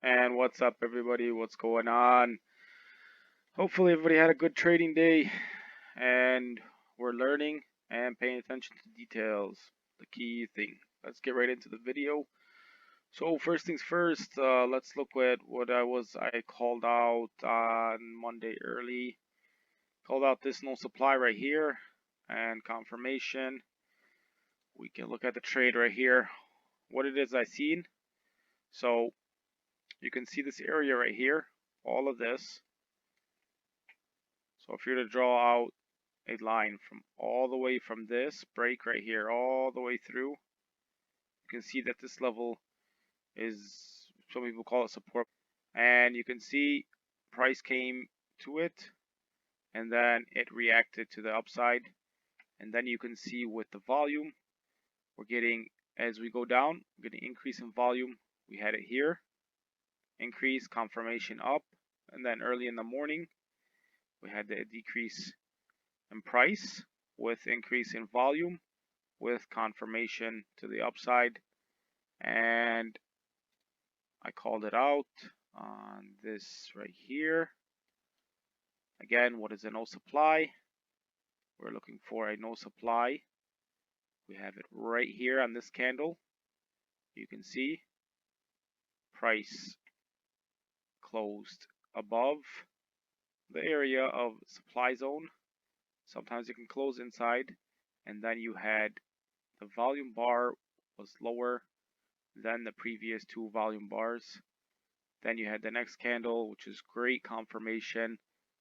And what's up, everybody? What's going on? Hopefully, everybody had a good trading day and we're learning and paying attention to details. The key thing. Let's get right into the video. So, first things first, let's look at what I called out on Monday early. Called out this no supply right here and confirmation. We can look at the trade right here, what it is I seen. So, you can see this area right here, all of this. So if you're to draw out a line from all the way from this break right here all the way through, you can see that this level is, some people call it support, and you can see price came to it and then it reacted to the upside, and then you can see with the volume we're getting, as we go down, we're getting increase in volume. We had it here, increase, confirmation up, and then early in the morning we had the decrease in price with increase in volume with confirmation to the upside, and I called it out on this right here. Again, what is a no supply? We're looking for a no supply. We have it right here on this candle. You can see price closed above the area of supply zone. Sometimes you can close inside, and then you had the volume bar was lower than the previous two volume bars. Then you had the next candle, which is great confirmation.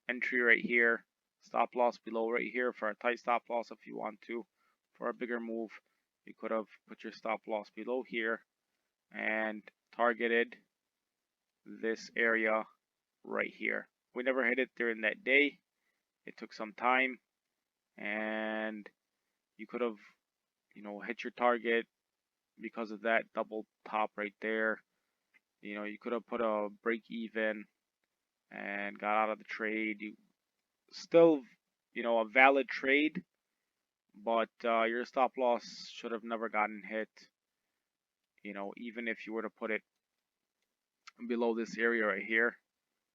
Entry right here, stop loss below right here for a tight stop loss if you want to. For a bigger move, you could have put your stop loss below here and targeted this area right here. We never hit it during that day. It took some time, and you could have, hit your target because of that double top right there. You could have put a break even and got out of the trade. You still, a valid trade, but your stop loss should have never gotten hit. Even if you were to put it below this area right here,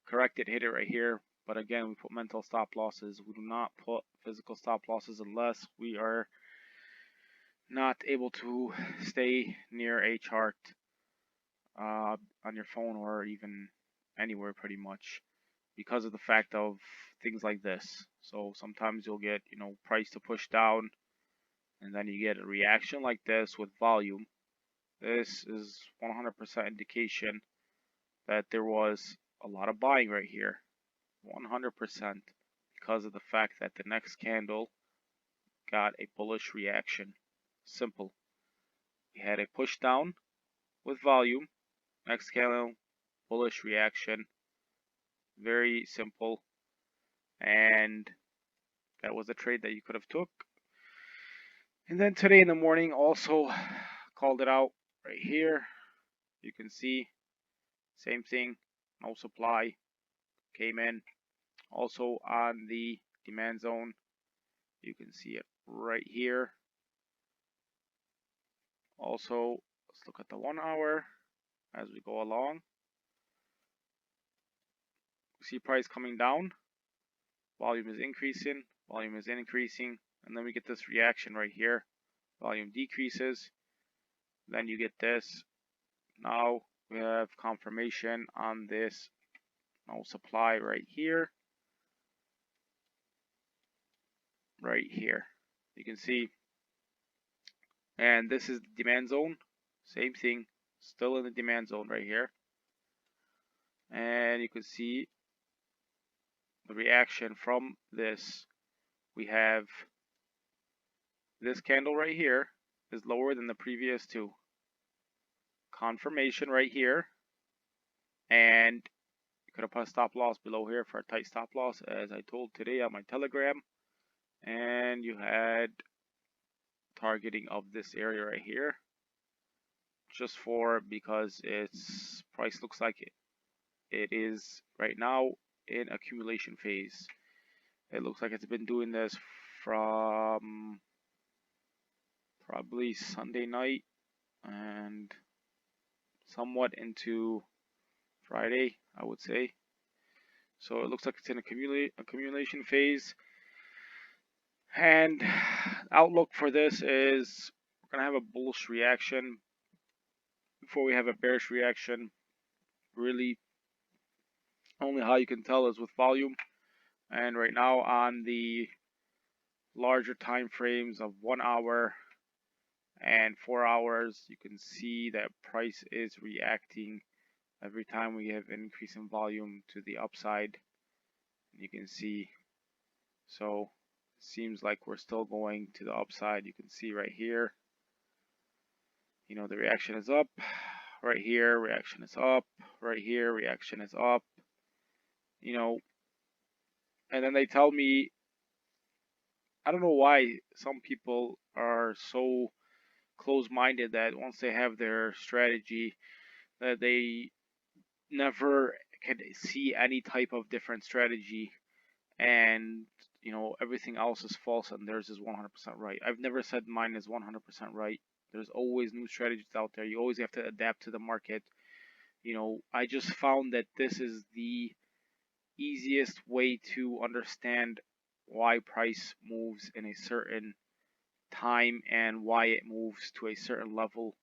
correct it, hit it right here. But again, we put mental stop losses. We do not put physical stop losses unless we are not able to stay near a chart on your phone or even anywhere pretty much, because of the fact of things like this. So sometimes you'll get, price to push down, and then you get a reaction like this with volume. This is 100% indication that there was a lot of buying right here. 100%, because of the fact that the next candle got a bullish reaction. Simple. We had a push down with volume. Next candle, bullish reaction. Very simple. And that was a trade that you could have took. And then today in the morning also called it out right here. You can see same thing, no supply, came in also on the demand zone. You can see it right here. Also, let's look at the 1 hour as we go along. See price coming down, volume is increasing, and then we get this reaction right here. Volume decreases, then you get this. Now we have confirmation on this no supply right here. Right here, you can see, and this is the demand zone. Same thing, still in the demand zone right here. And you can see the reaction from this. We have this candle right here is lower than the previous two. Confirmation right here, and you could have put a stop loss below here for a tight stop loss, as I told today on my Telegram. And you had targeting of this area right here, just because its price looks like it is right now in accumulation phase. It looks like it's been doing this from probably Sunday night and somewhat into Friday, I would say. So it looks like it's in accumulation phase. And outlook for this is we're gonna have a bullish reaction before we have a bearish reaction. Really, only how you can tell is with volume. And right now on the larger time frames of 1 hour and 4 hours, you can see that price is reacting every time we have an increase in volume to the upside. You can see, so it seems like we're still going to the upside. You can see right here, you know, the reaction is up. Right here, reaction is up. Right here, reaction is up. You know, and then they tell me, I don't know why some people are so close-minded that once they have their strategy, that they never can see any type of different strategy, and you know everything else is false and theirs is 100% right. I've never said mine is 100% right. There's always new strategies out there. You always have to adapt to the market. You know, I just found that this is the easiest way to understand why price moves in a certain time and why it moves to a certain level,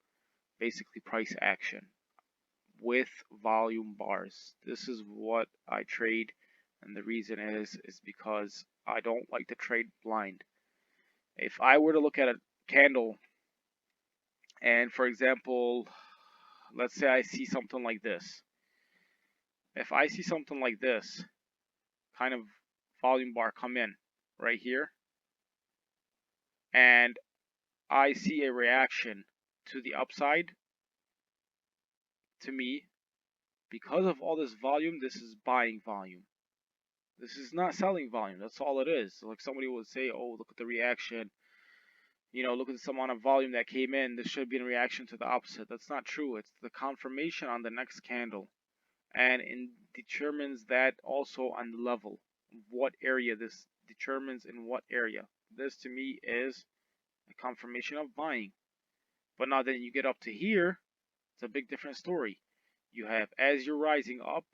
basically price action with volume bars. This is what I trade, and the reason is because I don't like to trade blind. If I were to look at a candle and for example, let's say I see something like this. If I see something like this kind of volume bar come in right here, and I see a reaction to the upside, to me, because of all this volume, this is buying volume. This is not selling volume. That's all it is. Like somebody would say, oh, look at the reaction. You know, look at the amount of volume that came in. This should be in reaction to the opposite. That's not true. It's the confirmation on the next candle. And it determines that also on the level. What area this determines in what area. This to me is a confirmation of buying. But now then you get up to here, it's a big different story. You have, as you're rising up,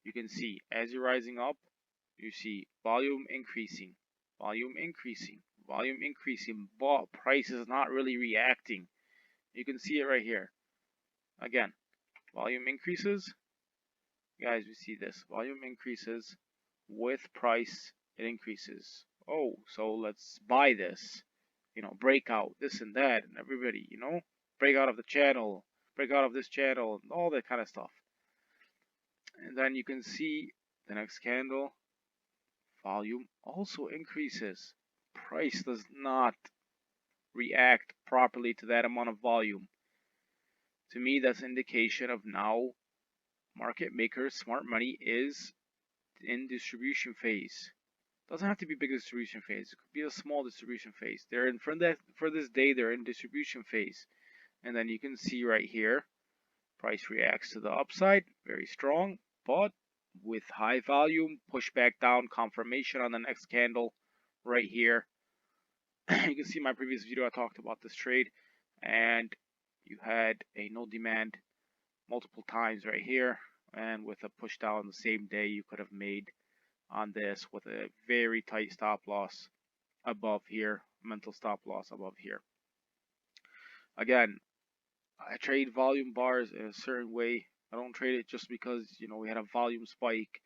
you can see, as you're rising up, you see volume increasing, volume increasing, volume increasing, but price is not really reacting. You can see it right here. Again, volume increases. Guys, we see this. Volume increases with price, it increases. Oh, so let's buy this. You know, breakout, this and that, and everybody, you know, break out of the channel, break out of this channel, and all that kind of stuff. And then you can see the next candle, volume also increases. Price does not react properly to that amount of volume. To me, that's an indication of now market makers, smart money is in distribution phase. Doesn't have to be big distribution phase. It could be a small distribution phase. They're in for this day. They're in distribution phase, and then you can see right here, price reacts to the upside, very strong, but with high volume, push back down, confirmation on the next candle, right here. You can see my previous video. I talked about this trade, and you had a no demand multiple times right here, and with a push down the same day, you could have made on this with a very tight stop loss above here, mental stop loss above here. Again, I trade volume bars in a certain way. I don't trade it just because, you know, we had a volume spike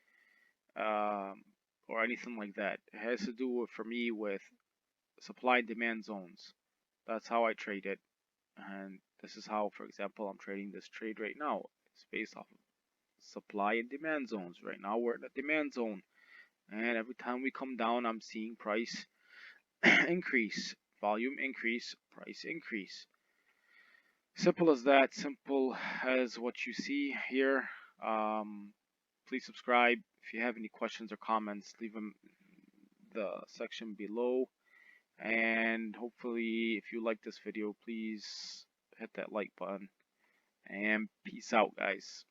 or anything like that. It has to do with, for me, with supply and demand zones. That's how I trade it. And this is how, for example, I'm trading this trade right now. It's based off of supply and demand zones. Right now we're in the demand zone. And every time we come down, I'm seeing price increase, volume increase, price increase. Simple as that, simple as what you see here. Please subscribe. If you have any questions or comments, leave them in the section below. And hopefully, if you like this video, please hit that like button. And peace out, guys.